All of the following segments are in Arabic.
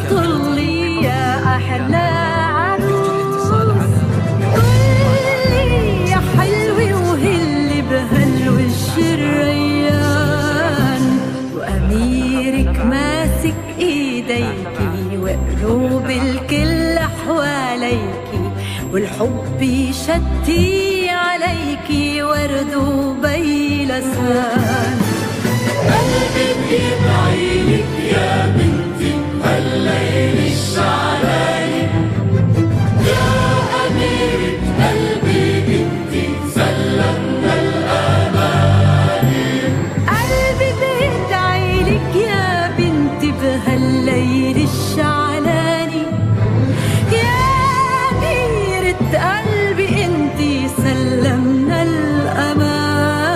طلي يا أحلى عروس، طلي يا حلوة وهلي بهالوش الريان، وأميرك ماسك إيديكي وقلوب الكل حواليكي، والحب يشتي عليكي ورد وبيلسان. قلبي بيدعيلك يا بنتي هالليل الشعلاني، يا أميرة قلبي انتي سلمنا الأماني. قلبي بيدعيلك يا بنتي بهالليل الشعلاني، يا أميرة قلبي انتي سلمنا الأماني.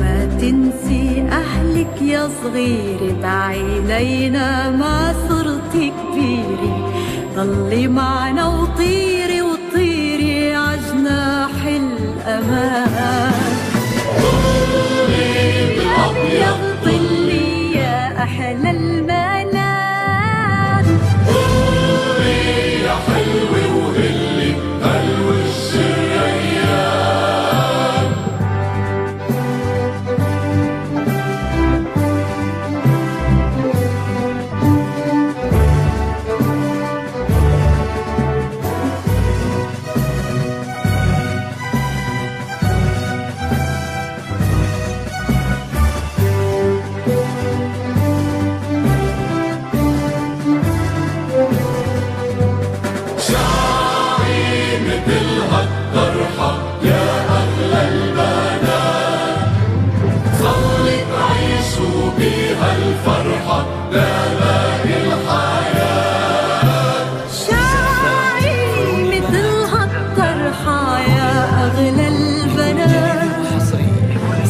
ما تنسي أهلك يا صغيرة بعينينا ما صرتي كبيرة، ضلي معنا وطيري وطيري عجناح الأمان. طلي بالأبيض طلي يا أحلى المنام، طلي يا حلوة وهلي هالوش الريان. شعري مثل هالطرحة يا أغلى البنات، صلي تعيشوا بيها الفرحة لباقي الحياة. شعري مثل هالطرحة يا أغلى البنات،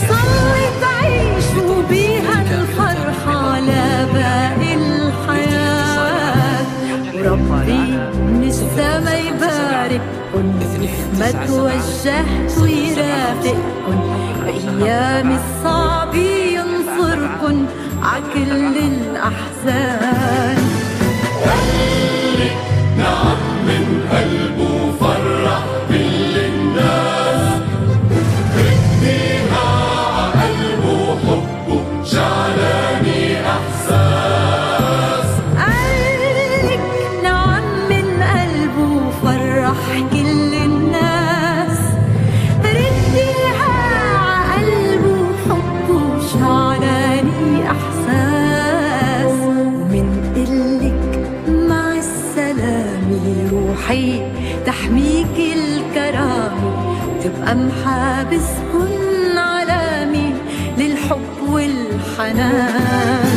صلي تعيشوا بيها الفرحة لباقي الحياة. وربي من السما يبارككن ما توجهت ويرافقكن، بأيام الصعب ينصركن عكل الأحزان. قلبك نعم من قلبه فرح كل الناس، رديها عقلبه حبه شعلاني احساس. قلبك نعم من قلبه فرح كل الناس، رديها عقلبه حبه شعلاني أحساس. ومن قلك مع السلامة روحي تحميك الكرامة، تبقى محابسكن علامة للحب والحنان.